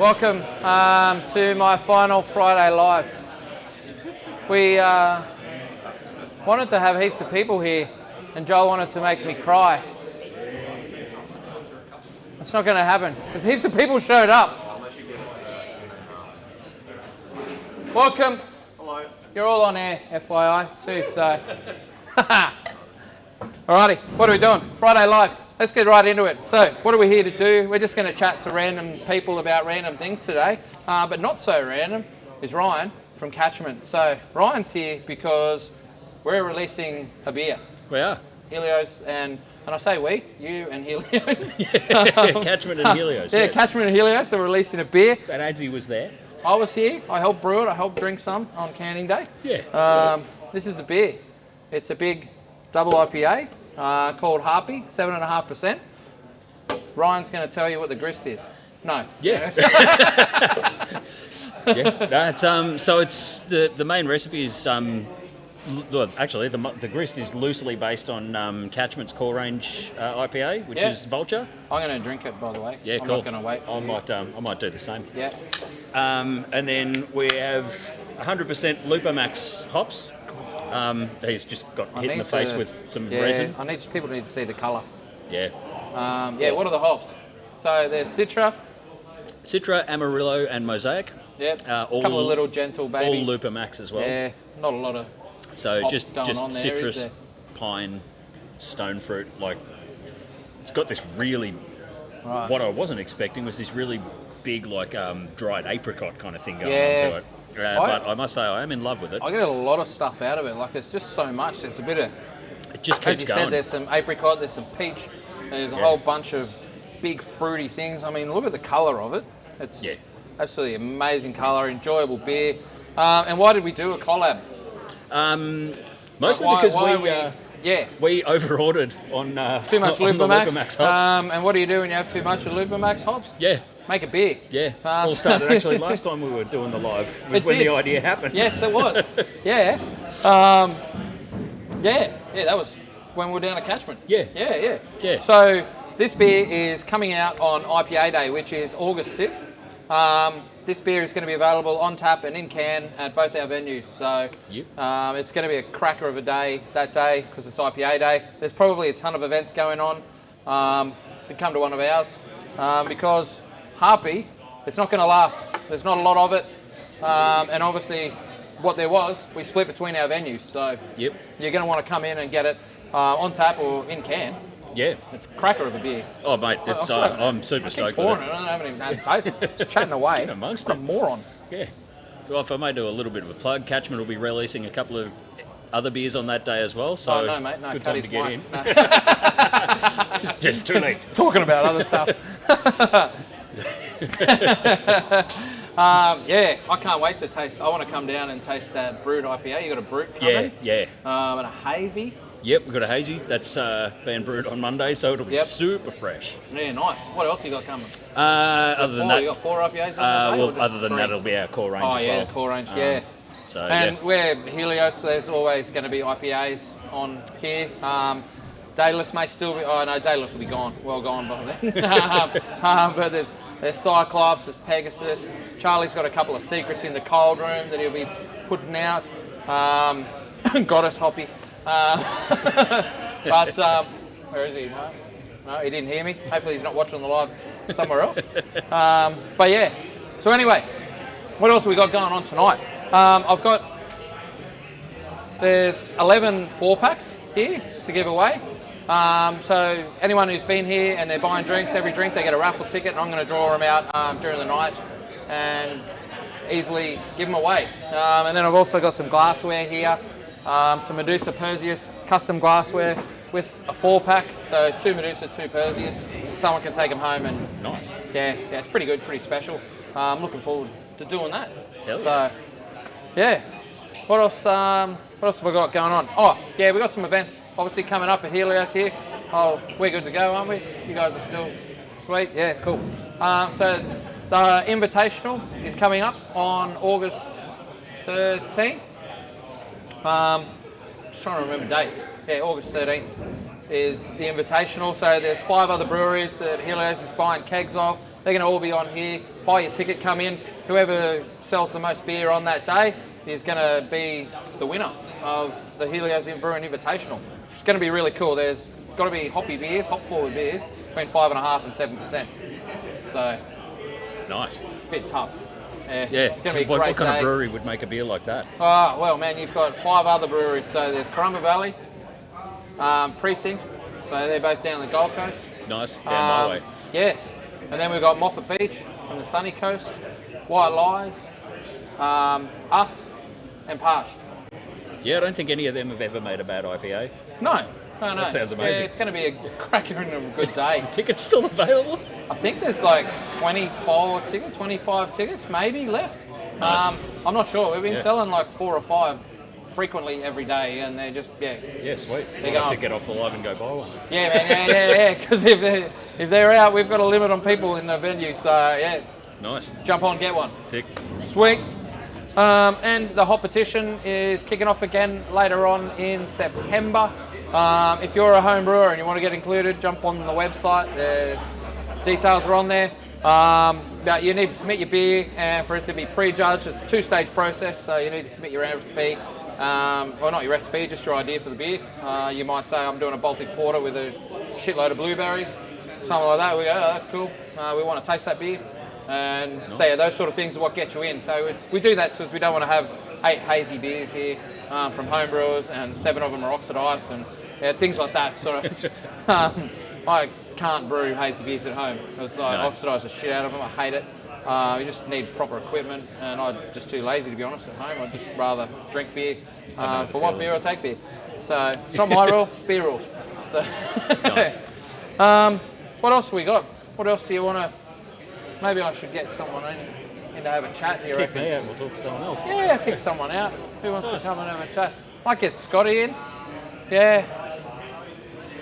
Welcome to my final Friday live. We wanted to have heaps of people here, and Joel wanted to make me cry. It's not going to happen because heaps of people showed up. Welcome. Hello. You're all on air, FYI, too, so. Alrighty, what are we doing? Friday live. Let's get right into it. So, what are we here to do? We're just going to chat to random people about random things today, but not so random is Ryan from Catchment. So, Ryan's here because we're releasing a beer. We are. Helios and I say we, you and Helios. Catchment and Helios. Yeah, Catchment and Helios are releasing a beer. And Adsy was there. I was here. I helped brew it. I helped drink some on canning day. Yeah. This is the beer. It's a big double IPA called Harpy, 7.5%. Ryan's going to tell you what the grist is. No. Yeah. Yeah. That's so it's the main recipe is actually the grist is loosely based on Catchment's core range IPA, which is Vulture. I'm going to drink it, by the way. Yeah, I'm cool. not going to wait. I might do the same. Yeah. And then we have 100% Lupamax hops. He's just got hit in the face with some resin. People need to see the colour. Yeah. What are the hops? So there's Citra, Amarillo, and Mosaic. Yep. A couple of little gentle babies. All Lupamax as well. Yeah. Not a lot of. So just on citrus, there, pine, stone fruit. Like it's got this really. What I wasn't expecting was this really big, like dried apricot kind of thing going on to it. But I must say, I am in love with it. I get a lot of stuff out of it. Like, it's just so much. There's a bit of... It just keeps going. As you said, there's some apricot, there's some peach, there's a whole bunch of big fruity things. I mean, look at the colour of it. It's absolutely amazing colour, enjoyable beer. And why did we do a collab? Mostly because we over-ordered on too much Lupamax hops. And what do you do when you have too much of Lupamax hops? Yeah. Make a beer. Yeah. All started actually last time we were doing the live was when the idea happened. Yes, it was. Yeah. That was when we were down at Catchment. Yeah. So this beer is coming out on IPA Day, which is August 6th. This beer is going to be available on tap and in can at both our venues. So it's going to be a cracker of a day that day because it's IPA Day. There's probably a ton of events going on. You come to one of ours because Harpy, it's not going to last. There's not a lot of it. And obviously, what there was, we split between our venues. So you're going to want to come in and get it on tap or in can. Yeah. It's a cracker of a beer. Oh, mate, I'm super stoked with it. I haven't even had a taste. Just chatting away. Amongst what a moron. Yeah. Well, if I may do a little bit of a plug, Catchment will be releasing a couple of other beers on that day as well. So no, mate. No, good time to get in. No. Just too late. Talking about other stuff. I can't wait to taste. I want to come down and taste that brewed IPA. You got a brewed coming? Yeah. And a hazy. Yep, we've got a hazy. That's being brewed on Monday, so it'll be super fresh. Yeah, nice. What else you got coming? Other than that, you got 4 IPAs on other than that, it'll be our core range as well. Core range, we're Helios, so there's always going to be IPAs on here. Daedalus may still be. Oh no, Daedalus will be gone. Well gone by then. But there's Cyclops, there's Pegasus. Charlie's got a couple of secrets in the cold room that he'll be putting out. Goddess Hoppy. But where is he? No, he didn't hear me. Hopefully he's not watching the live somewhere else. But yeah. So anyway, what else have we got going on tonight? There's 11 4-packs here to give away. So anyone who's been here and they're buying drinks, every drink they get a raffle ticket, and I'm going to draw them out during the night and easily give them away. And then I've also got some glassware here, some Medusa Perseus custom glassware with a 4-pack. So 2 Medusa, 2 Perseus. Someone can take them home and nice. Yeah, it's pretty good, pretty special. I'm looking forward to doing that. What else have we got going on? Oh, yeah, we got some events obviously coming up at Helios here. Oh, we're good to go, aren't we? You guys are still sweet? Yeah, cool. So the Invitational is coming up on August 13th. Just trying to remember dates. Yeah, August 13th is the Invitational. So there's 5 other breweries that Helios is buying kegs of. They're going to all be on here. Buy your ticket, come in. Whoever sells the most beer on that day is going to be the winner of the Helios Brewing Invitational. It's going to be really cool. There's got to be hoppy beers, hop forward beers, between 5.5% and 7%. So nice. It's a bit tough. Yeah. It's going to be a great what kind day. of brewery would make a beer like that? Oh, well, man, you've got 5 other breweries. So there's Currumbin Valley, Precinct. So they're both down the Gold Coast. Nice, down my way. Yes. And then we've got Moffat Beach from the sunny coast, White Lies, us, and Parched. Yeah, I don't think any of them have ever made a bad IPA. No. That sounds amazing. Yeah, it's going to be a cracker and a good day. The tickets still available? I think there's like 25 tickets maybe left. Nice. I'm not sure. We've been selling like 4 or 5 frequently every day, and they're just, Yeah, sweet. We'll have to get off the live and go buy one. Yeah, man, yeah. Because if they're out, we've got a limit on people in the venue, so yeah. Nice. Jump on, get one. Sick. Sweet. And the hop petition is kicking off again later on in September. If you're a home brewer and you want to get included, jump on the website. The details are on there. But you need to submit your beer, and for it to be prejudged, it's a 2-stage process. So you need to submit your recipe, well, not your recipe, just your idea for the beer. You might say, I'm doing a Baltic Porter with a shitload of blueberries, something like that. We go, oh, that's cool. We want to taste that beer. And nice. Those sort of things are what get you in. So we do that because we don't want to have 8 hazy beers here from home brewers, and 7 of them are oxidized, and things like that. Sort of. I can't brew hazy beers at home because I oxidize the shit out of them. I hate it. You just need proper equipment, and I'm just too lazy to be honest at home. I'd just rather drink beer. For what beer, I'll take beer. So it's not my rule, it's beer rules. Nice. What else we got? What else do you want to... Maybe I should get someone in to have a chat. You Kick reckon? me out and we'll talk to someone else. Yeah, kick someone out. Who wants to come and have a chat? Might get Scotty in. Yeah.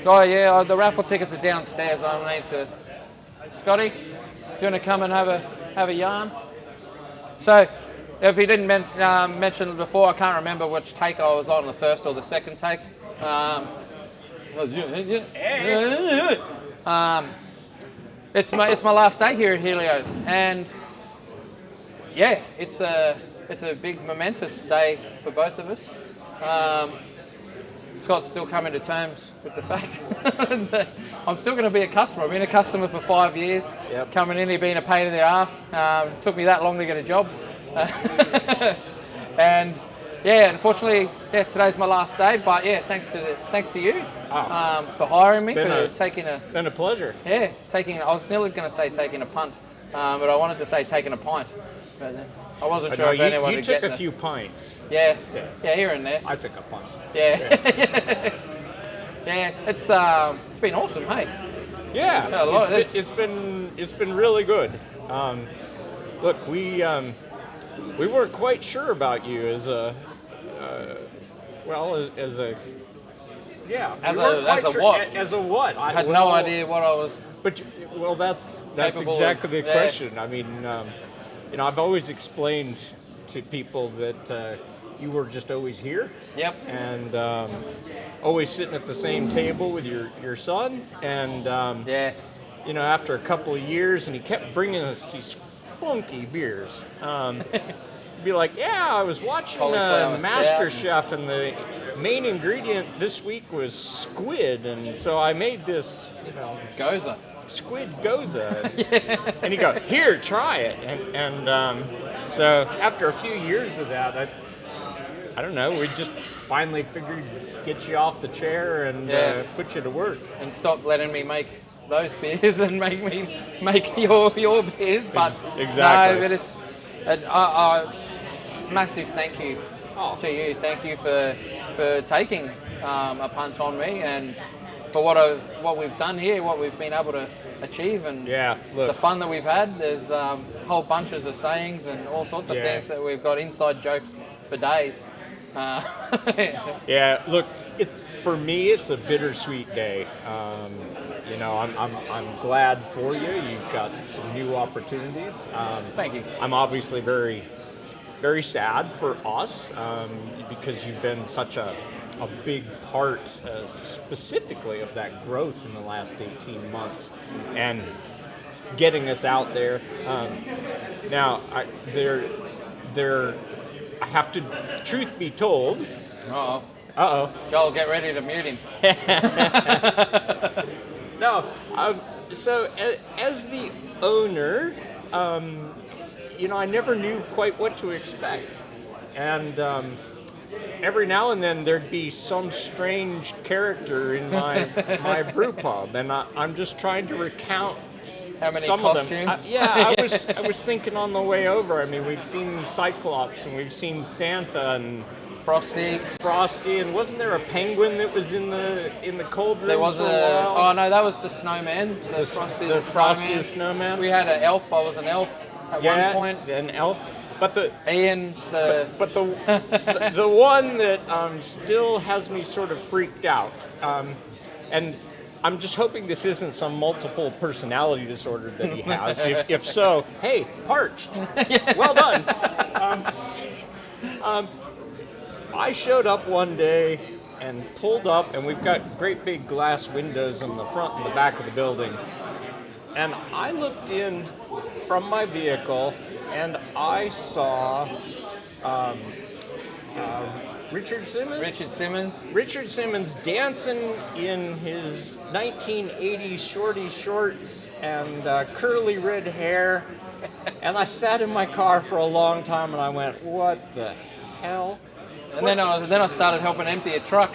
Oh yeah, the raffle tickets are downstairs. I need to... Scotty, do you want to come and have a yarn? So, if you didn't mention it before, I can't remember which take I was on, the first or the second take. It's my last day here at Helios, and yeah, it's a big momentous day for both of us. Scott's still coming to terms with the fact that I'm still going to be a customer. I've been a customer for 5 years. Yep. Coming in here being a pain in the ass. It took me that long to get a job. And yeah, unfortunately, today's my last day. But yeah, thanks to you for hiring me, been a pleasure. Yeah, I was nearly going to say taking a punt, but I wanted to say taking a pint. But I wasn't sure if anyone would get You took a few pints. Yeah, here and there. I took a punt. Yeah. Yeah, it's been awesome, hey. Yeah, it's been really good. Look, we weren't quite sure about you as a what? I had no idea what I was. But that's exactly the question. I mean, I've always explained to people that you were just always here. Yep. And always sitting at the same table with your son. And after a couple of years, and he kept bringing us these funky beers. Be like, I was watching MasterChef, and the main ingredient this week was squid, and so I made this, Goza. Squid Goza. And he go, here, try it. And so after a few years of that, I don't know, we just finally figured get you off the chair and put you to work. And stop letting me make those beers and make me make your beers. But exactly. No, but it's massive thank you to you. Thank you for taking a punt on me, and for what we've done here, what we've been able to achieve, and the fun that we've had. There's whole bunches of sayings and all sorts of things that we've got inside jokes for days. Look, for me it's a bittersweet day. I'm glad for you. You've got some new opportunities. Thank you. I'm obviously very, very sad for us because you've been such a big part specifically of that growth in the last 18 months. And getting us out there. Now, I have to, truth be told. Joel, get ready to mute him. No, so as the owner, I never knew quite what to expect. And every now and then there'd be some strange character in my brew pub, and I'm just trying to recount how many some costumes. of them. I was thinking on the way over. I mean, we've seen Cyclops and we've seen Santa and Frosty, and wasn't there a penguin that was in the cold room? There was for a while? Oh no, that was the snowman. The Frosty the snowman. We had an elf. I was an elf at one point. An elf. But the one that still has me sort of freaked out, and I'm just hoping this isn't some multiple personality disorder that he has. If so, hey, parched. Well done. I showed up one day and pulled up, and we've got great big glass windows in the front and the back of the building. And I looked in from my vehicle, and I saw Richard Simmons dancing in his 1980s shorty shorts and curly red hair. And I sat in my car for a long time, and I went, "What the hell?" And then I started helping empty a truck.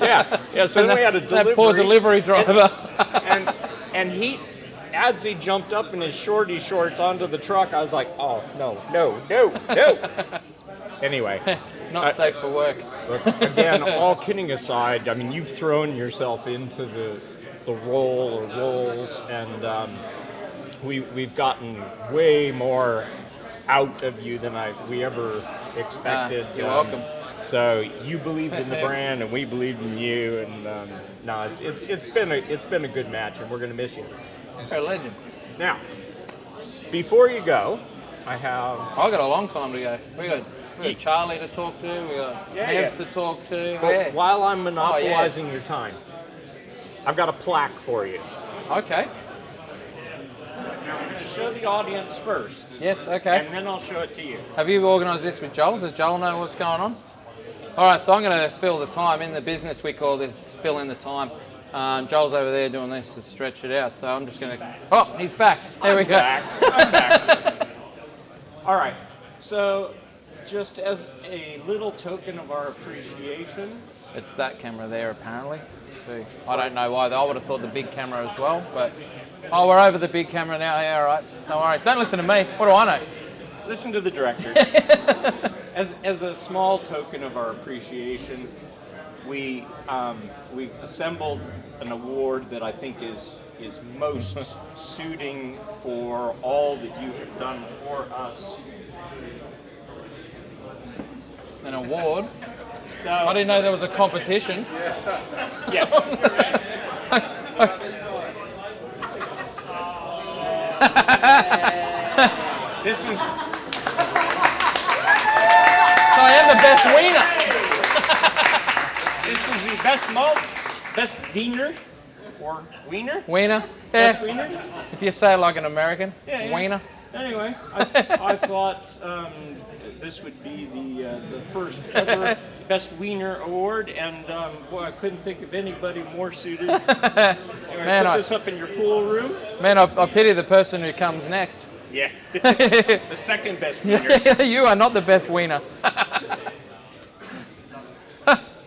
Yeah. So then we had a delivery. That poor delivery driver. and Adsy jumped up in his shorty shorts onto the truck. I was like, "Oh no!" Anyway, not safe for work. Look, again, all kidding aside, I mean, you've thrown yourself into the role or roles, and we've gotten way more out of you than we ever expected. You're welcome. So you believed in the brand, and we believed in you, and it's been a good match, and we're gonna miss you. You're a legend. Now, before you go, I've got a long time to go. We got Charlie to talk to. We got Nev to talk to. But while I'm monopolizing your time, I've got a plaque for you. Okay. Now I'm going to show the audience first. Yes, okay. And then I'll show it to you. Have you organised this with Joel? Does Joel know what's going on? All right, so I'm going to fill the time. In the business, we call this fill in the time. Joel's over there doing this to stretch it out, so I'm just going to... Oh, he's back. There we go. I'm back. All right, so just as a little token of our appreciation... It's that camera there, apparently. See, I don't know why. I would have thought the big camera as well, but... Oh, we're over the big camera now. Yeah, all right. Don't worry. Don't listen to me. What do I know? Listen to the director. As a small token of our appreciation, we've assembled an award that I think is most suiting for all that you have done for us. An award? So, I didn't know there was a competition. Yeah. This is... So I am the best wiener. This is the best malts, best wiener, or wiener? Wiener? Best Yeah. wiener? If you say it like an American, Yeah. wiener. Anyway, I thought this would be the first ever Best Wiener Award, and boy, I couldn't think of anybody more suited. Anyway, Man, put this up in your pool room. Man, I pity the person who comes next. Yeah, the second best wiener. You are not the best wiener.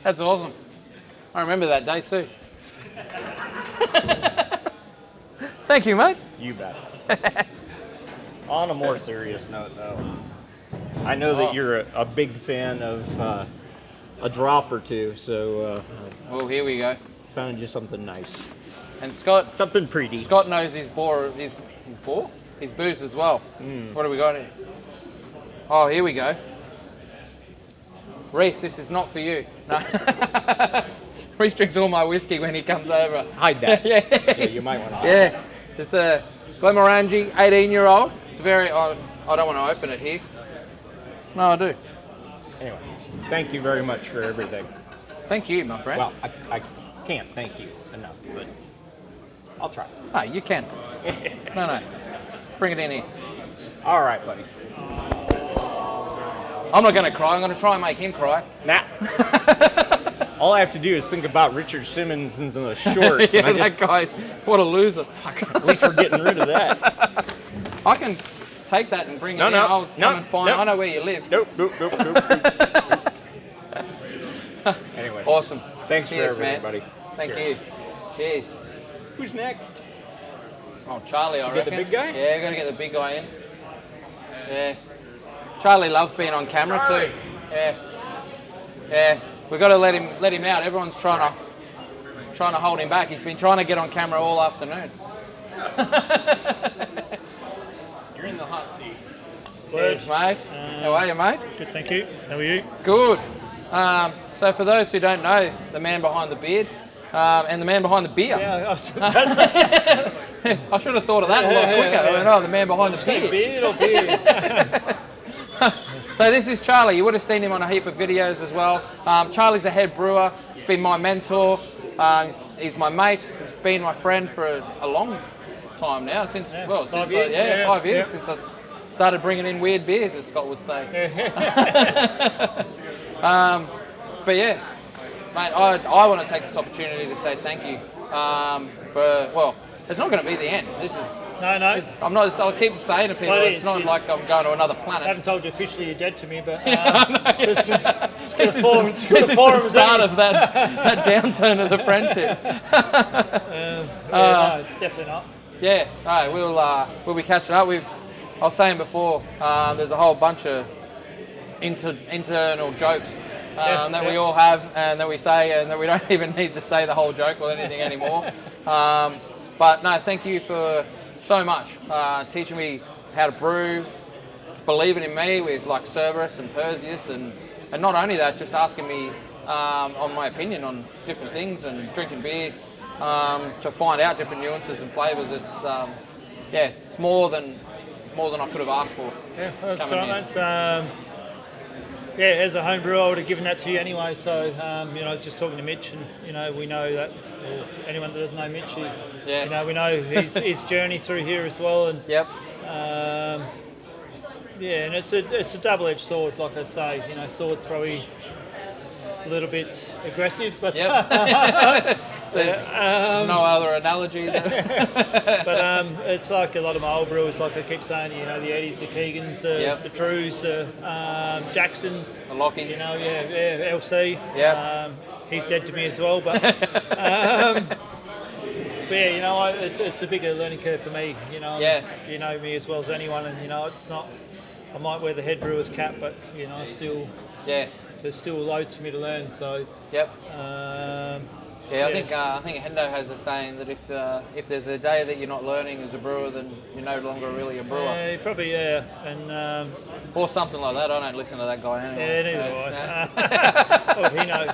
That's awesome. I remember that day too. Thank you, mate. You bet. On a more serious note, though, I know that you're a big fan of a drop or two, so Well, here we go. found you something nice. And Scott, Something pretty. Scott knows his booze as well. What do we got here? Oh, here we go. Reese, this is not for you. No. Reese drinks all my whiskey when he comes over. Hide that. Yeah, you might want to hide Yeah, it's a Glenmorangie 18-year-old. It's very. I don't want to open it here. No, I do. Anyway, thank you very much for everything. Thank you, my friend. Well, I can't thank you enough, but I'll try. No, you can. No. Bring it in here. All right, buddy. I'm not going to cry. I'm going to try and make him cry. Nah. All I have to do is think about Richard Simmons and the shorts. Yeah, and that guy. What a loser. Fuck, at least we're getting rid of that. I can take that and bring it in. I'll come and find. I know where you live. Nope. Anyway. Awesome. Thanks Cheers, for everything, buddy. Thank Cheers. you. Cheers. Who's next? Oh, Charlie, I Get reckon. the big guy? Yeah, we're going to get the big guy in. Yeah. Charlie loves being on camera too. Yeah. We've got to let him out. Everyone's trying to hold him back. He's been trying to get on camera all afternoon. You're in the hot seat. Cheers, mate. How are you, mate? Good, thank you. How are you? Good. So for those who don't know, the man behind the beard and the man behind the beer. Yeah, I was just I should have thought of that a lot quicker. I went, the man behind the beard. beard or beard? So this is Charlie. You would have seen him on a heap of videos as well. Charlie's a head brewer. He's been my mentor. He's my mate. He's been my friend for a long time now. Since 5 years. 5 years since I started bringing in weird beers, as Scott would say. But yeah, mate, I want to take this opportunity to say thank you it's not going to be the end. This is. No. I'll keep saying to people, it's not like I'm going to another planet. I haven't told you officially you're dead to me, but This is the start of that downturn of the friendship. No, it's definitely not. Yeah, no, we'll be catching up. I was saying before, there's a whole bunch of internal jokes that we all have and that we say, and that we don't even need to say the whole joke or anything anymore. But no, thank you for so much, teaching me how to brew, believing in me with like Cerberus and Perseus, and not only that, just asking me on my opinion on different things and drinking beer to find out different nuances and flavours. It's more than I could have asked for. Yeah, that's right. As a home brewer, I would have given that to you anyway. So, I was just talking to Mitch, and we know that. Or anyone that doesn't know Mitch, we know his journey through here as well. And yep. And it's a double-edged sword, like I say. Sword's probably a little bit aggressive, but no other analogy there. But it's like a lot of my old brewers, like I keep saying, the Eddies, the Keegans, the Drews, the Jacksons, the Lockie, LC. Yeah. He's dead to me as well, but it's a bigger learning curve for me. You know me as well as anyone, and it's not. I might wear the head brewer's cap, but I still. Yeah. There's still loads for me to learn. So. Yep. Yes. I think Hendo has a saying that if there's a day that you're not learning as a brewer, then you're no longer really a brewer. Yeah, probably, and or something like that. I don't listen to that guy anyway. Yeah, neither do I. He knows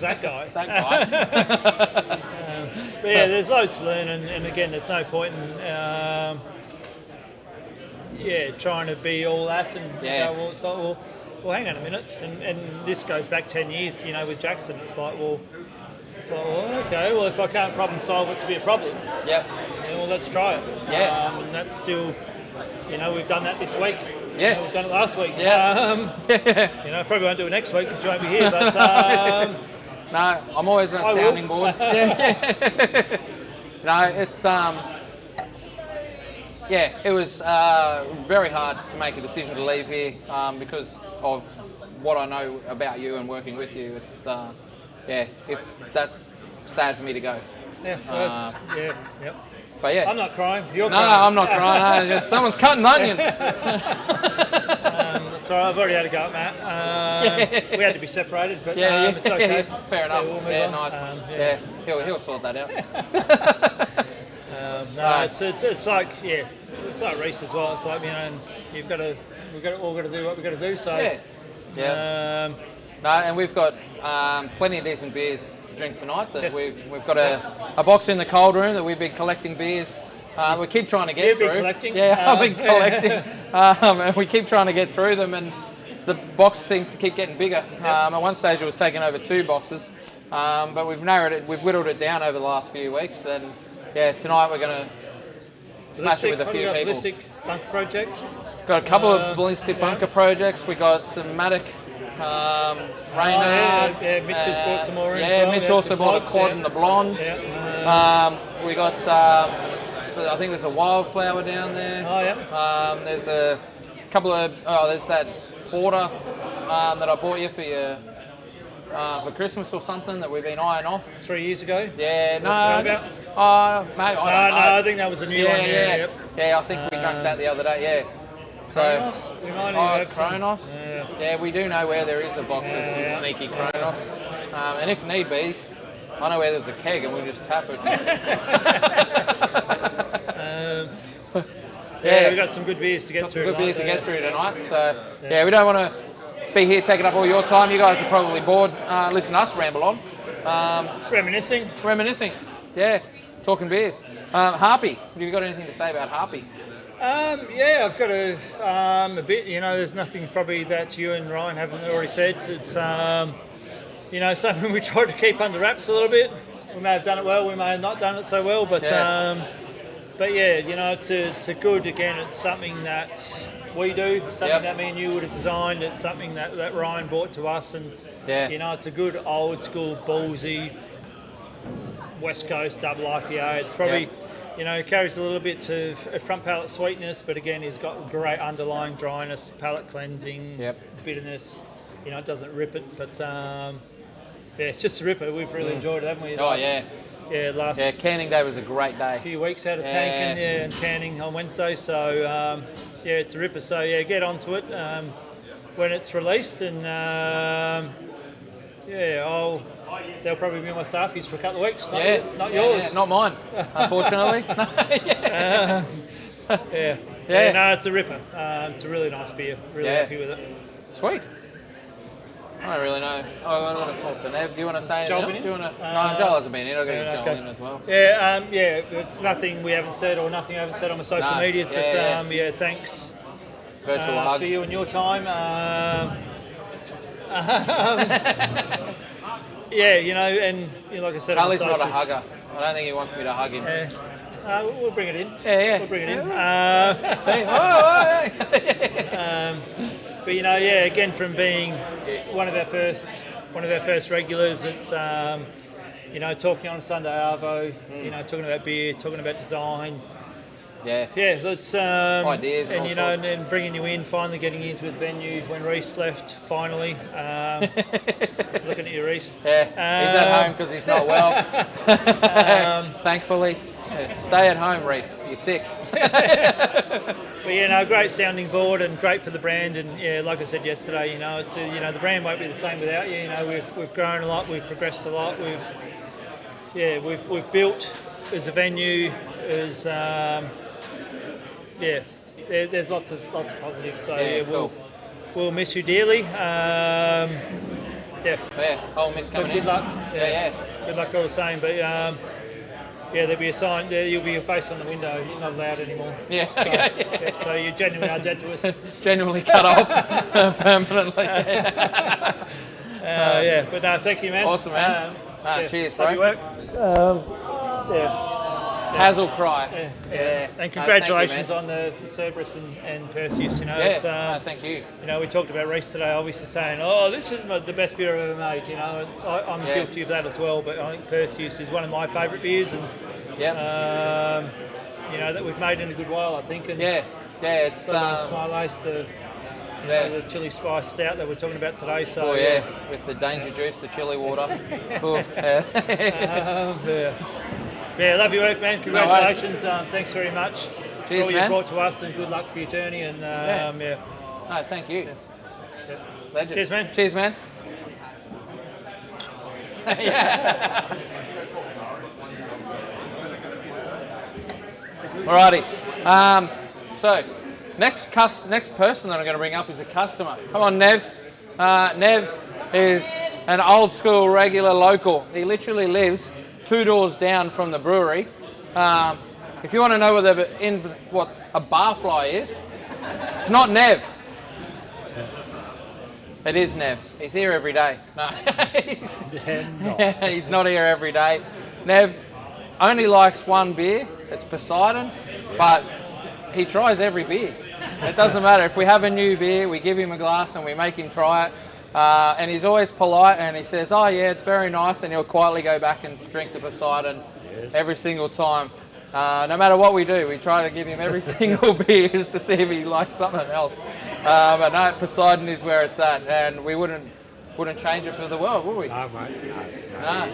that guy. That guy. But yeah, there's loads to learn, and again, there's no point in trying to be all that and it's like, well, hang on a minute, and this goes back 10 years, with Jackson. It's like, okay, well, if I can't problem solve it to be a problem, well, let's try it. Yeah. And that's still, we've done that this week. Yes. We've done it last week. Yeah. Probably won't do it next week because you won't be here, but... no, I'm always on a sounding board. No, it's... it was very hard to make a decision to leave here because of what I know about you and working with you. It's if that's sad for me to go. Yeah, yep. But yeah, I'm not crying. You're no, crying. No, I'm not crying. Just someone's cutting onions. That's all right. I've already had a go at Matt. We had to be separated, but it's okay. Fair enough. We'll Nice. He'll sort that out. It's like it's like Reese as well. It's like and we've all got to do what we've got to do. So no, and we've got plenty of decent beers to drink tonight. Yes. We've got a box in the cold room that we've been collecting beers. We keep trying to get through. You've been collecting? Yeah, I've been collecting, and we keep trying to get through them, and the box seems to keep getting bigger. At one stage, it was taking over 2 boxes, but we've whittled it down over the last few weeks, and yeah, tonight we're going to smash it with a few people. Ballistic bunker project. Got a couple of ballistic bunker projects. We got some Matic, Reynard. Mitch has bought some more in as Yeah, well. Mitch also bought a quad and the blonde. We got, so I think there's a wildflower down there. Oh, yeah. There's a couple of, there's that porter that I bought you for your, for Christmas or something that we've been eyeing off. 3 years ago? Yeah, no. Mate, I I think that was a new one. Yeah, I think we drank that the other day, yeah. So, Kronos? Kronos? Yeah, we do know where there is a box that's some sneaky Kronos. And if need be, I know where there's a keg and we'll just tap it. Yeah, we've got some good beers to get through. Good beers to get through tonight. So, yeah, we don't want to be here taking up all your time. You guys are probably bored. Listen to us ramble on. Reminiscing, yeah. Talking beers. Harpy, have you got anything to say about Harpy? Yeah, I've got a bit. You know, there's nothing probably that you and Ryan haven't already said. It's you know, something we tried to keep under wraps a little bit. We may have done it well, we may have not done it so well, but yeah, you know, it's a good. Again, it's something that we do, something that me and you would have designed. It's something that Ryan brought to us, and you know, it's a good old school ballsy West Coast double IPA. It's probably you know, carries a little bit of front palate sweetness, but again, he's got great underlying dryness, palate cleansing, bitterness. You know, it doesn't rip it, but yeah, it's just a ripper. We've really enjoyed it, haven't we? Last canning day was a great day. Few weeks out of tanking, and canning on Wednesday. So yeah, it's a ripper. So yeah, get onto it when it's released, and they'll probably be my staffies for a couple of weeks. Not yours. Not mine, unfortunately. No, it's a ripper. It's a really nice beer. Really happy with it. Sweet. I don't really know. I want to talk to Nev. Do you want to say anything? No, Joel hasn't been in. I'll get Joel in as well. It's nothing we haven't said or nothing I haven't said on my social medias, but thanks Virtual hugs for you and your time. Yeah, you know, and like I said, Carly's not a hugger. I don't think he wants me to hug him. We'll bring it in. We'll bring it in. See? But you know, again, from being one of our first regulars, it's you know, talking on a Sunday Arvo, you know, talking about beer, talking about design. Let's ideas, and you know, and then bringing you in, finally getting you into the venue when Reese left. Finally, looking at you, Reese. He's at home because he's not well. Thankfully, stay at home, Reese. You're sick. But you know, great sounding board and great for the brand. And like I said yesterday, you know, it's you know, the brand won't be the same without you. You know, we've grown a lot, we've progressed a lot, we've built as a venue, as there's lots of positives. So cool. we'll miss you dearly. I'll miss coming in. Good luck. Good luck all the same. But there'll be a sign. You'll be a face on the window. You're not allowed anymore. So you genuinely are dead to us. Genuinely cut off permanently. But no, thank you, man. Awesome, man. Cheers, bro. Love your work. Hazel cry. And congratulations on the Cerberus and Perseus. You know, thank you. You know, we talked about Reese today, obviously saying, "Oh, this is the best beer I've ever made." You know, I'm guilty of that as well. But I think Perseus is one of my favourite beers, and you know, that we've made in a good while, I think. And it's Smile Ace, the chili spice stout that we're talking about today. So with the danger juice, the chili water. Love your work, man. Congratulations. Thanks very much for all you brought to us, and good luck for your journey. And No, thank you. Legend. Cheers, man. Cheers, man. Alrighty. So, next person that I'm going to bring up is a customer. Come on, Nev. Nev is an old school regular local. He literally lives 2 doors down from the brewery. If you want to know what a barfly is, it's not Nev. It is Nev. He's here every day. No, he's not here every day. Nev, only likes one beer. It's Poseidon, but he tries every beer. It doesn't matter. If we have a new beer, we give him a glass and we make him try it. And he's always polite and he says, oh yeah, it's very nice, and he'll quietly go back and drink the Poseidon every single time. No matter what we do, we try to give him every single beer just to see if he likes something else. But no, Poseidon is where it's at, and we wouldn't change it for the world, would we? No, mate. No.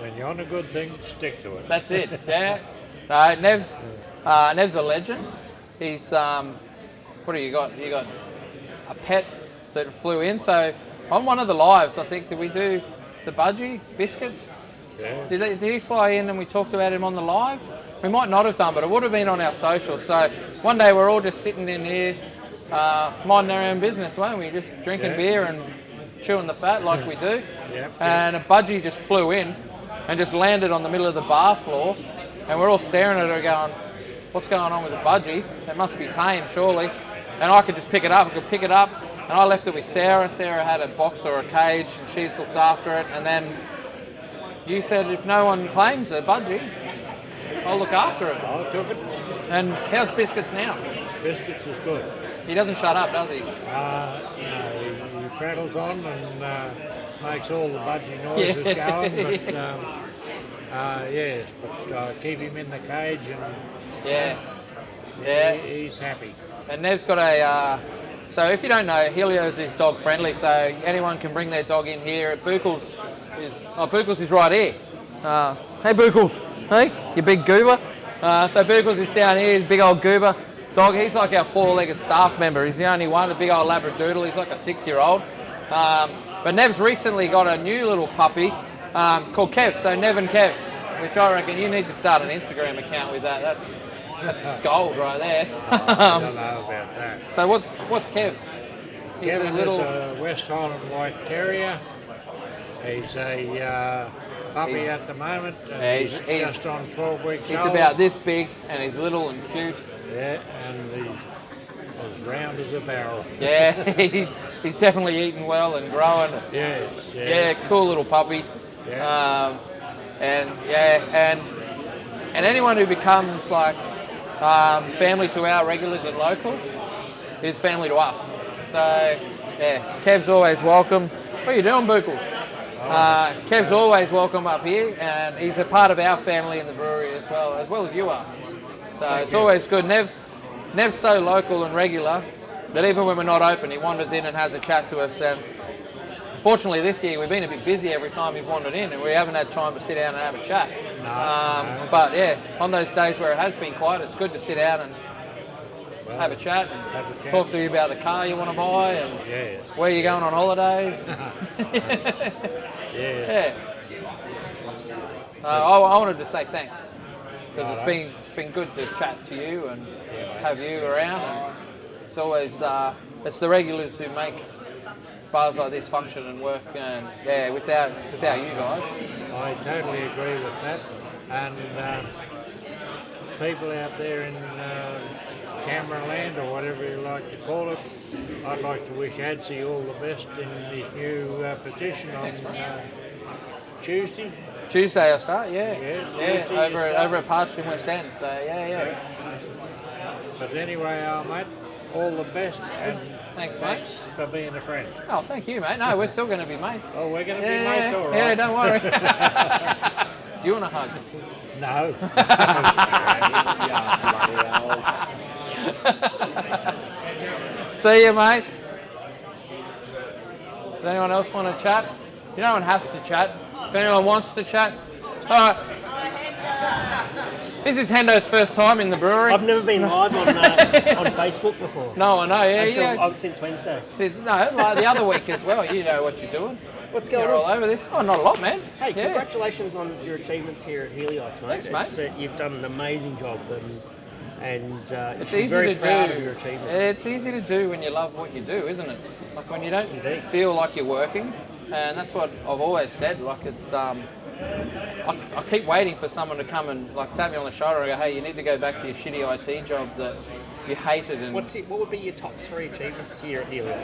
When you're on a good thing, stick to it. That's it. Yeah. No, Nev's a legend. He's what do you got? You got a pet that flew in. So on one of the lives, I think, did we do the budgie biscuits? Yeah. Did he fly in and we talked about him on the live? We might not have done, but it would have been on our socials. So one day we're all just sitting in here, minding our own business, weren't we? Just drinking beer and chewing the fat like we do. And a budgie just flew in and just landed on the middle of the bar floor, and we're all staring at her going, what's going on with the budgie? It must be tame, surely. And I could just pick it up. I could pick it up, and I left it with Sarah. Sarah had a box or a cage, and she's looked after it. And then you said, if no one claims a budgie, I'll look after it. I took it. And how's Biscuits now? Biscuits is good. He doesn't shut up, does he? He prattles on and makes all the budgie noises going. But yes, but keep him in the cage and he's happy. And Nev's got a. So if you don't know, Helios is dog friendly, so anyone can bring their dog in here. Bookles is right here. Hey Bookles, hey, you big goober. So Bookles is down here, big old goober dog. He's like our 4-legged staff member. He's the only one, a big old Labradoodle. He's like a 6-year-old. But Nev's recently got a new little puppy called Kev. So Nev and Kev, which I reckon you need to start an Instagram account with that. That's gold right there. I don't know about that. So what's Kev? Kevin is a West Highland White Terrier. He's a puppy at the moment. He's just on 12 weeks old. He's about this big and he's little and cute. Yeah, and he's as round as a barrel. Yeah, he's definitely eating well and growing. Yes, yeah, cool little puppy. Yeah. And anyone who becomes like family to our regulars and locals is family to us. So yeah, Kev's always welcome. What are you doing, Bookles? Kev's always welcome up here, and he's a part of our family in the brewery as well as you are. So it's always good. Nev's so local and regular that even when we're not open, he wanders in and has a chat to us. And fortunately this year we've been a bit busy every time he's wandered in, and we haven't had time to sit down and have a chat. But yeah, on those days where it has been quiet, it's good to sit down and have a chat and talk to you about the car you want to buy and where you're going on holidays. I wanted to say thanks because it's been good to chat to you and have you around. And it's always it's the regulars who make bars like this function and work, and without you guys. I totally agree with that. And people out there in Canberra land, or whatever you like to call it, I'd like to wish Adsy all the best in his new position on Tuesday. Tuesday I start, over at Pasture in West End. So But anyway, mate, all the best, and thanks for being a friend. Oh, thank you, mate. No, we're still going to be mates. Oh, we're going to be mates, all right. Yeah, don't worry. Do you want a hug? No. See you, mate. Does anyone else want to chat? No one has to chat. If anyone wants to chat. All right. This is Hendo's first time in the brewery. I've never been live on Facebook before. No, I know. Since Wednesday. Like the other week as well. You know what you're doing. What's going You're on? all over this. Oh, not a lot, man. Hey, congratulations on your achievements here at Helios, mate. Thanks, mate. You've done an amazing job, and it's easy very to proud do. of your achievements. It's easy to do when you love what you do, isn't it? Like when you don't feel like you're working, and that's what I've always said. Like it's, I keep waiting for someone to come and like tap me on the shoulder and go, "Hey, you need to go back to your shitty IT job that you hated." And what would be your top 3 achievements here at Helios?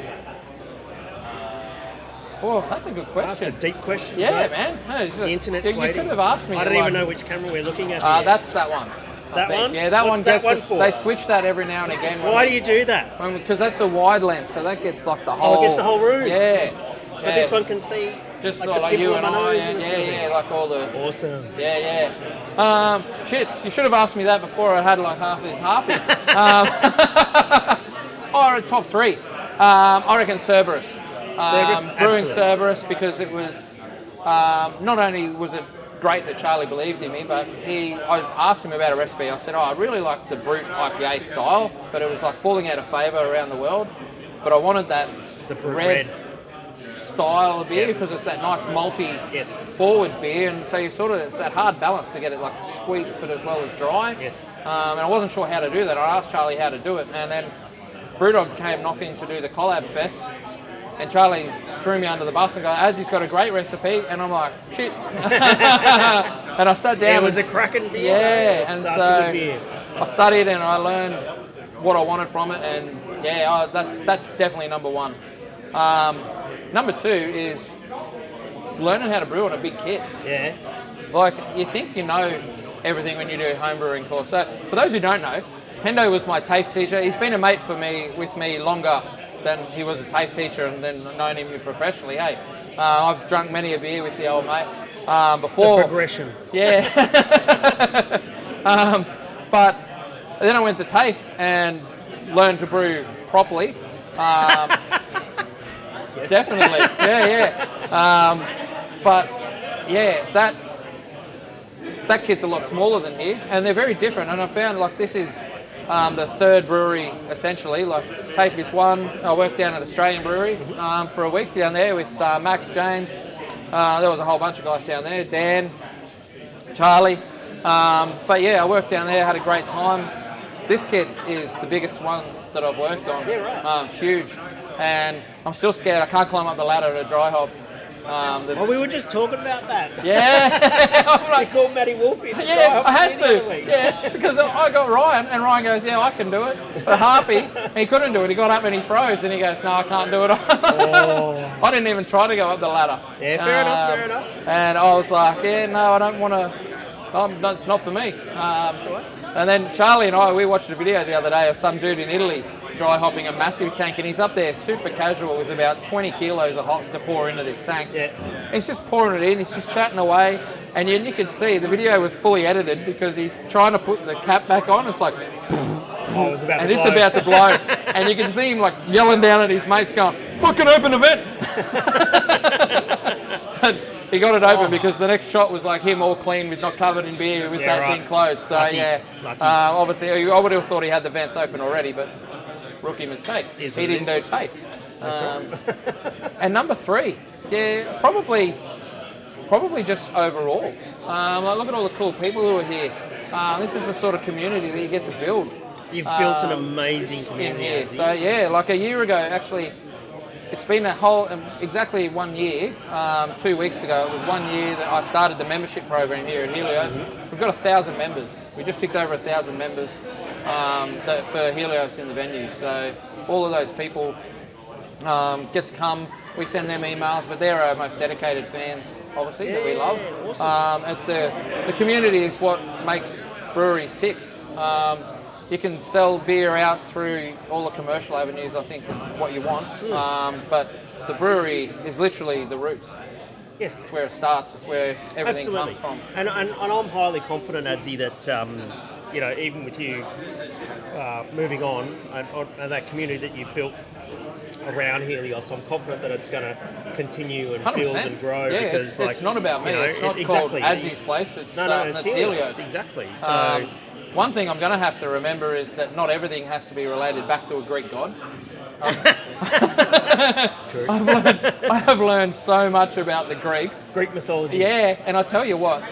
Oh, that's a good question. That's a deep question. Yeah, right? man. No, The internet's you waiting. could have asked me. I don't even know which camera we're looking at here. That's that one. I think. one? Yeah, that What's one that gets one us. for? They switch that every now and again. Why do you do that? Because that's a wide lens, so that gets like the whole. Oh, it gets the whole room. Yeah. So this one can see just like, like the you pimple and on my I. nose and Yeah, like all the. Awesome. Yeah. Shit, you should have asked me that before I had like half this harpy. Top 3. I reckon Cerberus. Cerberus? Brewing Absolutely. Cerberus because it was not only was it great that Charlie believed in me, but I asked him about a recipe. I said, I really like the Brute IPA style, but it was like falling out of favour around the world. But I wanted that red style of beer because it's that nice malty forward beer, and so you it's that hard balance to get it like sweet but as well as dry. Yes. And I wasn't sure how to do that. I asked Charlie how to do it, and then Brewdog came knocking to do the collab fest, and Charlie threw me under the bus and go, Adsy's got a great recipe, and I'm like, shit. And I sat down. It was a cracking beer. Yeah, and such so a good beer. I studied and I learned what I wanted from it, and that's definitely number 1. Number 2 is learning how to brew on a big kit. Yeah. Like, you think you know everything when you do a home brewing course. So, for those who don't know, Hendo was my TAFE teacher. He's been a mate with me longer than he was a TAFE teacher and then known him professionally. Hey, I've drunk many a beer with the old mate before. The progression. Yeah. But then I went to TAFE and learned to brew properly. Definitely. Yeah. But yeah, that kit's a lot smaller than here, and they're very different. And I found like this is the 3rd brewery essentially. Like TAFE is 1. I worked down at Australian Brewery for a week down there with Max, James. There was a whole bunch of guys down there. Dan, Charlie. But yeah, I worked down there, had a great time. This kit is the biggest one that I've worked on. Yeah, right. It's huge, and I'm still scared. I can't climb up the ladder to dry hop. We were just talking about that. Yeah. I'm like, we called Matty Wolfie. Yeah, I had to. Yeah, because I got Ryan, and Ryan goes, yeah, I can do it. For Harpy, and he couldn't do it. He got up and he froze, and he goes, no, I can't do it. I didn't even try to go up the ladder. Yeah, fair enough. And I was like, yeah, no, I don't want to. It's not for me. And then Charlie and I, we watched a video the other day of some dude in Italy dry hopping a massive tank, and he's up there super casual with about 20 kilos of hops to pour into this tank. Yeah. He's just pouring it in, he's just chatting away, and you can see the video was fully edited because he's trying to put the cap back on. It's like, It's about to blow. And you can see him like yelling down at his mates going, fucking open the vent. And he got it open because the next shot was like him all clean with not covered in beer with thing closed. So Lucky. obviously I would have thought he had the vents open already, but rookie mistake. He didn't do TAFE. And number 3, yeah, probably just overall. Like look at all the cool people who are here. This is the sort of community that you get to build. You've built an amazing community in here. So yeah, like a year ago, actually, it's been exactly 1 year. 2 weeks ago, it was 1 year that I started the membership program here at Helios. We've got 1,000 members. We just ticked over 1,000 members for Helios in the venue. So all of those people get to come. We send them emails, but they're our most dedicated fans, obviously, that we love. Awesome. The community is what makes breweries tick. You can sell beer out through all the commercial avenues, I think, is what you want. But the brewery is literally the roots. Yes. It's where it starts. It's where everything comes from. And I'm highly confident, Adsy, that even with you moving on and that community that you've built around Helios, I'm confident that it's going to continue and 100%. build and grow. Yeah, because it's not about me. It's not called Adsy's place. It's Helios. Exactly. So. One thing I'm going to have to remember is that not everything has to be related back to a Greek god. True. I have learned so much about the Greeks. Greek mythology. Yeah, and I tell you what,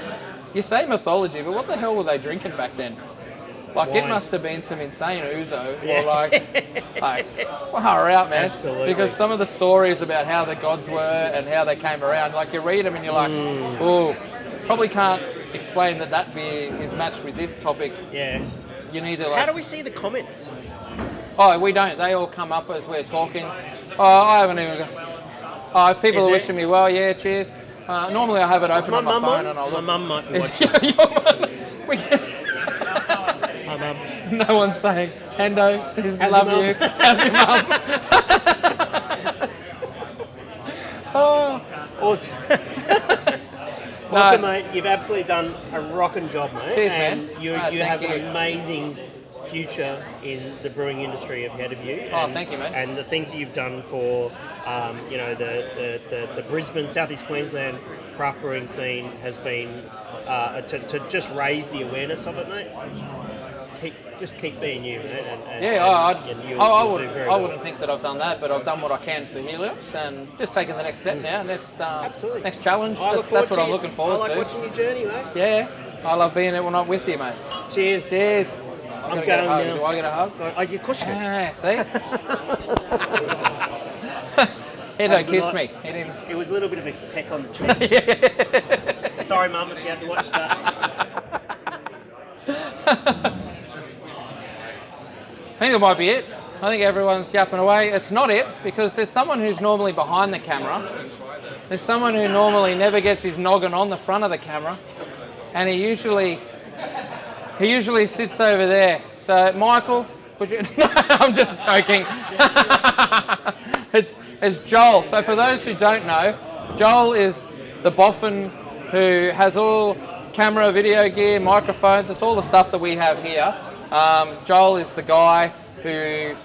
you say mythology, but what the hell were they drinking back then? Like, Wine. It must have been some insane ouzo, or like far out, man. Absolutely. Because some of the stories about how the gods were and how they came around, like you read them and you're like, oh, probably can't explain that beer is matched with this topic. Yeah. You need to How do we see the comments? Oh, we don't. They all come up as we're talking. Oh, I haven't even got... Oh, if people are wishing me well, yeah, cheers. Normally I have it open on my phone and I'll look. My mum might be watching. My mum. No one's saying, Hendo, How's love your you. How's your mum? Oh. Awesome. No. Also, mate, you've absolutely done a rocking job, mate. Cheers, and man. you Oh, have thank you. an amazing future in the brewing industry ahead of you. Oh, and, thank you, mate. And the things that you've done for, the Brisbane, Southeast Queensland craft brewing scene has been to just raise the awareness of it, mate. Keep being you, mate. I well. wouldn't think that I've done that, but I've done what I can for Helios and just taking the next step now. Absolutely. Next challenge. That's what I'm looking forward to. I like watching your journey, mate. Yeah, I love being it when I'm with you, mate. Cheers. Cheers. I'm Get a going hug. now. Do I get a hug? Of course you do. Yeah, see? He don't kiss me. He didn't. It was a little bit of a peck on the cheek. Sorry, Mum, if you had to watch that. I think that might be it. I think everyone's yapping away. It's not it, because there's someone who's normally behind the camera. There's someone who normally never gets his noggin on the front of the camera, and he usually sits over there. So, Michael, would you? No, I'm just joking. It's Joel. So, for those who don't know, Joel is the boffin who has all camera, video gear, microphones. It's all the stuff that we have here. Joel is the guy who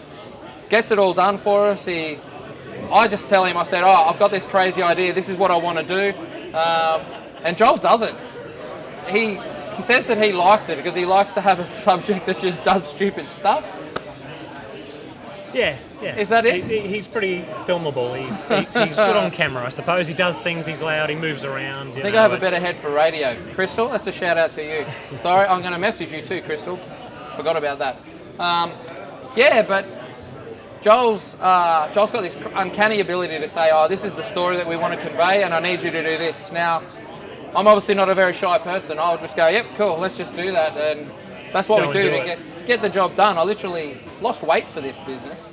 gets it all done for us. I just tell him, I said, I've got this crazy idea. This is what I want to do. And Joel does it. He says that he likes it because he likes to have a subject that just does stupid stuff. Yeah. Is that it? He's pretty filmable. He's good on camera, I suppose. He does things, he's loud, he moves around. I think I have a better head for radio. Crystal, that's a shout out to you. Sorry, I'm going to message you too, Crystal. Forgot about that. But Joel's got this uncanny ability to say, this is the story that we want to convey and I need you to do this. Now, I'm obviously not a very shy person. I'll just go, yep, cool, let's just do that. And that's what we do to get the job done. I literally lost weight for this business.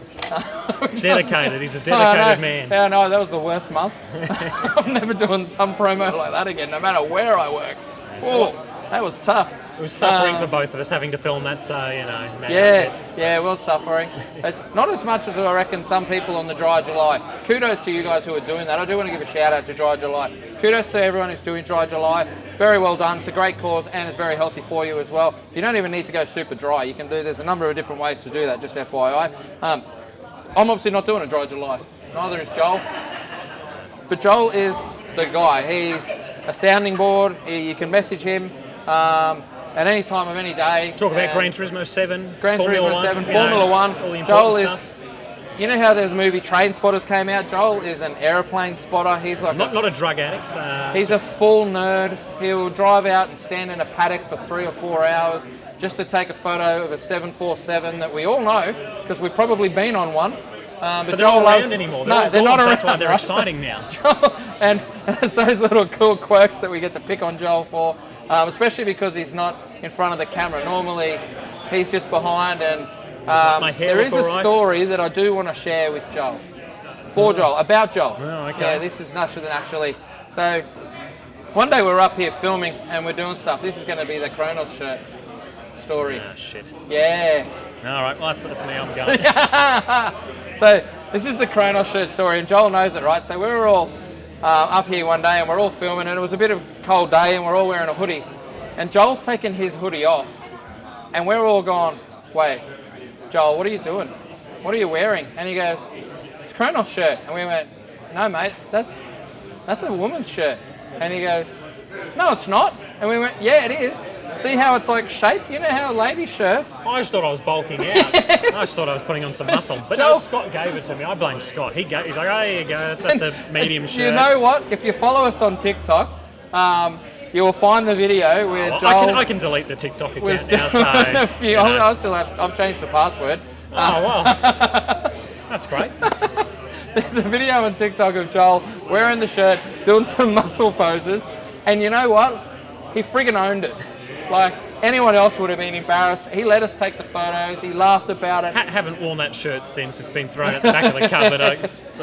Dedicated, he's a dedicated man. Yeah, no, that was the worst month. I'm never doing some promo like that again, no matter where I work. Oh, that was tough. It was suffering for both of us having to film that, so, it was suffering. It's not as much as I reckon some people on the Dry July. Kudos to you guys who are doing that. I do want to give a shout out to Dry July. Kudos to everyone who's doing Dry July. Very well done. It's a great cause and it's very healthy for you as well. You don't even need to go super dry. There's a number of different ways to do that, just FYI. I'm obviously not doing a Dry July. Neither is Joel. But Joel is the guy. He's a sounding board. You can message him. At any time of any day. Talk about Gran Turismo 7, Formula 7, Formula 1. Joel is, you know how there's a movie Train Spotters came out? Joel is an aeroplane spotter. He's like not a drug addict. He's a full nerd. He'll drive out and stand in a paddock for 3 or 4 hours just to take a photo of a 747 that we all know because we've probably been on one. But they're not around anymore. They're not around. That's why they're exciting now. And it's those little cool quirks that we get to pick on Joel for. Especially because he's not in front of the camera. Normally, he's just behind, and there is a story that I do want to share with Joel. About Joel. Oh, okay. Yeah, this is nicer than actually. So, one day we're up here filming, and we're doing stuff. This is going to be the Kronos shirt story. Ah, shit. Yeah. All right, well, that's me. I'm going. So, this is the Kronos shirt story, and Joel knows it, right? So, we were all up here one day and we're all filming and it was a bit of a cold day and we're all wearing hoodies and Joel's taken his hoodie off and we're all going, wait, Joel, what are you doing? What are you wearing? And he goes, it's Kronos shirt. And we went, no mate, that's a woman's shirt. And he goes, no it's not. And we went, yeah it is. See how it's like shaped? You know how ladies' shirts? I just thought I was bulking out. I just thought I was putting on some muscle. But no, Scott gave it to me. I blame Scott. He's like, oh, here you go. That's a medium shirt. You know what? If you follow us on TikTok, you will find the video where Joel... I can delete the TikTok account now, so... I've changed the password. Oh, wow. That's great. There's a video on TikTok of Joel wearing the shirt, doing some muscle poses, and you know what? He friggin' owned it. Like, anyone else would have been embarrassed. He let us take the photos. He laughed about it. Haven't worn that shirt since. It's been thrown at the back of the cupboard. I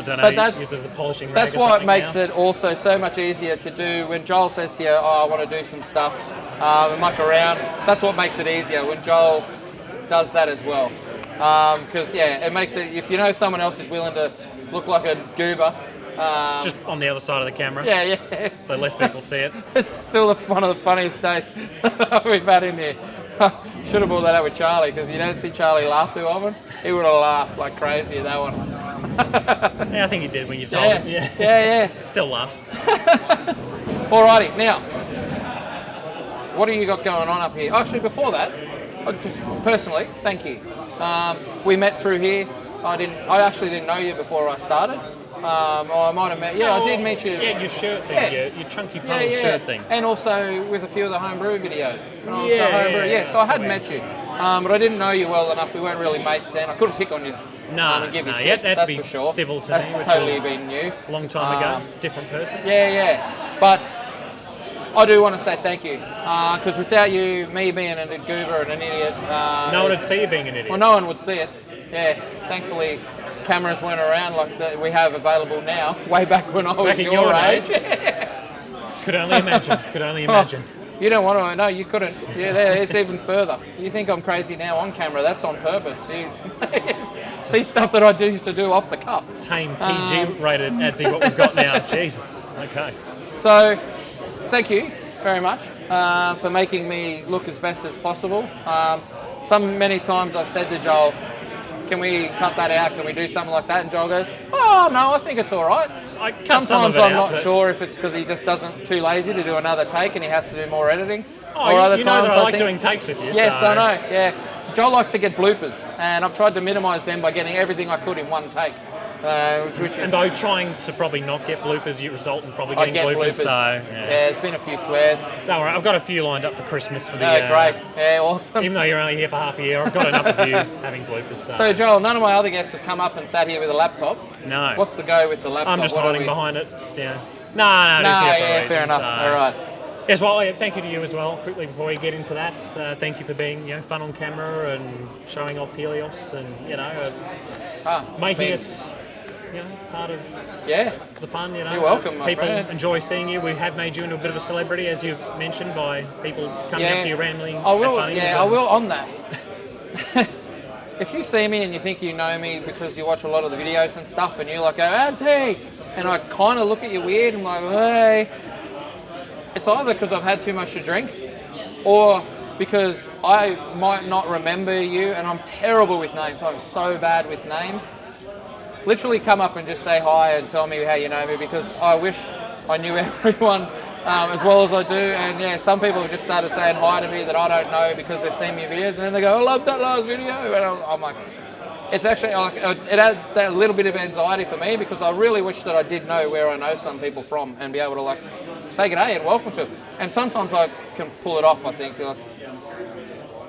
don't know. But Use it as a polishing rag. That's or why it something makes now. it also so much easier to do when Joel says to you, "Oh, I want to do some stuff and muck around." That's what makes it easier when Joel does that as well. Because it makes it. If you know someone else is willing to look like a goober. Just on the other side of the camera. Yeah. So less people see it. It's still one of the funniest days we've had in here. Should have brought that up with Charlie because you don't see Charlie laugh too often. He would have laughed like crazy at that one. Yeah, I think he did when you told him. Yeah. Still laughs. Alrighty, now, what have you got going on up here? Actually, before that, just personally, thank you. We met through here. I actually didn't know you before I started. Or I might have met. Yeah, I did meet you. Yeah, your shirt thing. Yes. Your chunky puddle shirt thing. And also with a few of the homebrew videos. Yeah, So I had met you, but I didn't know you well enough. We weren't really mates then. I couldn't pick on you. And give you shit. You had to that's be for sure. civil to that's me, which totally was been new. A long time ago, different person. Yeah. But I do want to say thank you, because without you, me being a goober and an idiot, no one would see you being an idiot. Well, no one would see it. Yeah, thankfully, cameras weren't around like that we have available now. Way back when I was your age. Could only imagine. You don't want to. No, you couldn't. Yeah, it's even further. You think I'm crazy now on camera? That's on purpose. You see stuff that I used to do off the cuff. Tame PG rated Adsy, what we've got now. Jesus. Okay. So, thank you very much for making me look as best as possible. Many times I've said to Joel, "Can we cut that out? Can we do something like that?" And Joel goes, "Oh no, I think it's all right." I cut some of Sometimes it I'm out, not sure if it's because he just too lazy to do another take and he has to do more editing. Oh, or other you know times that I like think, doing takes with you. Yes, so. I know. Yeah, Joel likes to get bloopers, and I've tried to minimise them by getting everything I could in one take. Which is, and by trying to probably not get bloopers, you result in probably I getting get bloopers. So yeah, there's been a few swears. Don't worry, I've got a few lined up for Christmas for the. Great. Yeah, awesome. Even though you're only here for half a year, I've got enough of you having bloopers. So Joel, none of my other guests have come up and sat here with a laptop. No. What's the go with the laptop? I'm just hiding behind it. Yeah. No, No, just here for a yeah, reason, fair enough. So. All right. Yes, well, thank you to you as well. Quickly before we get into that, thank you for being fun on camera and showing off Helios and making it part of the fun. You're welcome, my people friend. enjoy seeing you. We have made you into a bit of a celebrity, as you've mentioned, by people coming up to you randomly. I will. at Yeah, Bunnings I will on that. If you see me and you think you know me because you watch a lot of the videos and stuff, and you like go, "Adsy," and I kind of look at you weird, I'm like, "Hey." It's either because I've had too much to drink, or because I might not remember you, and I'm terrible with names. I'm so bad with names. Literally come up and just say hi and tell me how you know me, because I wish I knew everyone as well as I do. And some people have just started saying hi to me that I don't know because they've seen me in videos, and then they go, "I love that last video," and I'm like, it's actually it had that little bit of anxiety for me, because I really wish that I did know where I know some people from and be able to say good day and welcome to them. And sometimes I can pull it off, I think,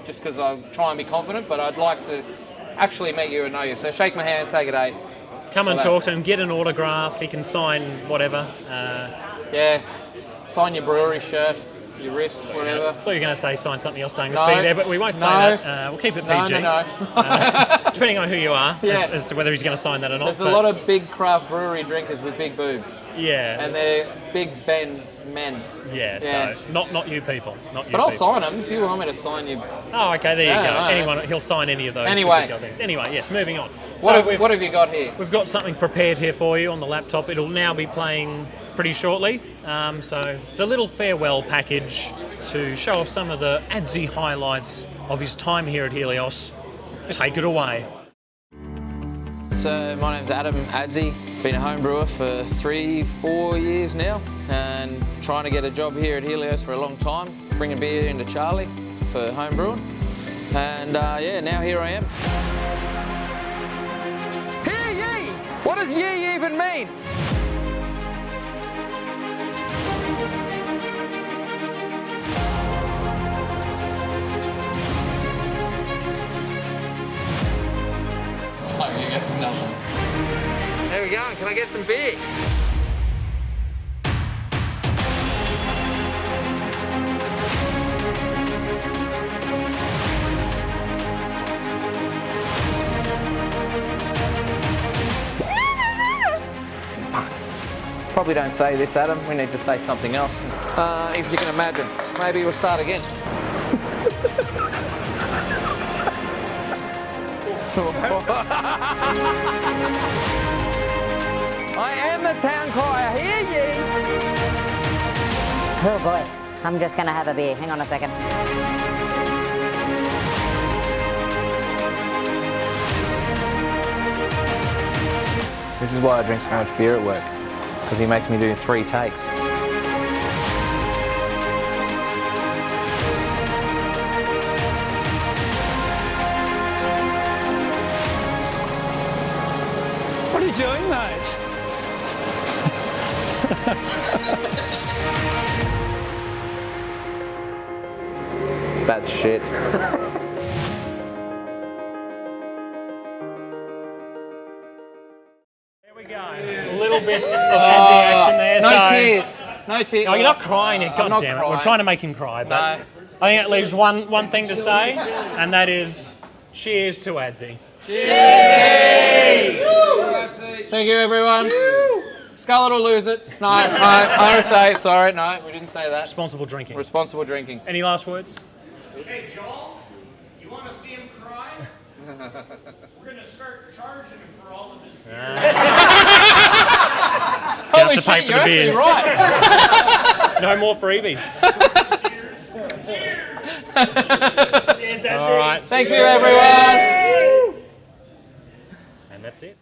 just because I try and be confident, but I'd like to actually meet you and know you. So shake my hand, say good day. Come and talk to him, get an autograph, he can sign whatever. Sign your brewery shirt, your wrist, whatever. I thought you were going to say sign something else staying with No. B there, but we won't say that. We'll keep it PG. No. Depending on who you are, Yes. as to whether he's going to sign that or not. There's a lot of big craft brewery drinkers with big boobs. Yeah. And they're big Ben men. Yeah, Yes. so not you people. Not you But I'll people. sign them if you want me to sign you. Oh, okay, there you go. all right. Anyone, he'll sign any of those Anyway. particular things. Anyway, yes, moving on. What So have you got here? we've got something prepared here for you on the laptop. It'll now be playing pretty shortly. So it's a little farewell package to show off some of the Adsy highlights of his time here at Helios. Take it away. So my name's Adam Adsy, been a home brewer for 3-4 years now, and trying to get a job here at Helios for a long time, bringing beer into Charlie for home brewing, and now here I am. Hear ye! What does ye even mean? There we go. Can I get some beer? Probably don't say this, Adam. We need to say something else. If you can imagine. Maybe we'll start again. I am the town crier, hear ye! Oh boy, I'm just gonna have a beer. Hang on a second. This is why I drink so much beer at work, because he makes me do 3 takes. What are you doing, mate? That's shit. A little bit of anti-action there. No so tears. No tears. No, you're not crying it. God not damn it. We're crying. trying to make him cry, but No. I think it leaves one thing to say, and that is cheers to Adsy. Thank you, everyone. Scarlett will lose it. No, RSA, sorry, no, we didn't say that. Responsible drinking. Responsible drinking. Any last words? Hey, Joel, you want to see him cry? We're going to start charging him for all of his beers. You have to pay for you're the beers. actually right. No more freebies. Cheers, Adsy. All right. Thank you, everyone. And that's it.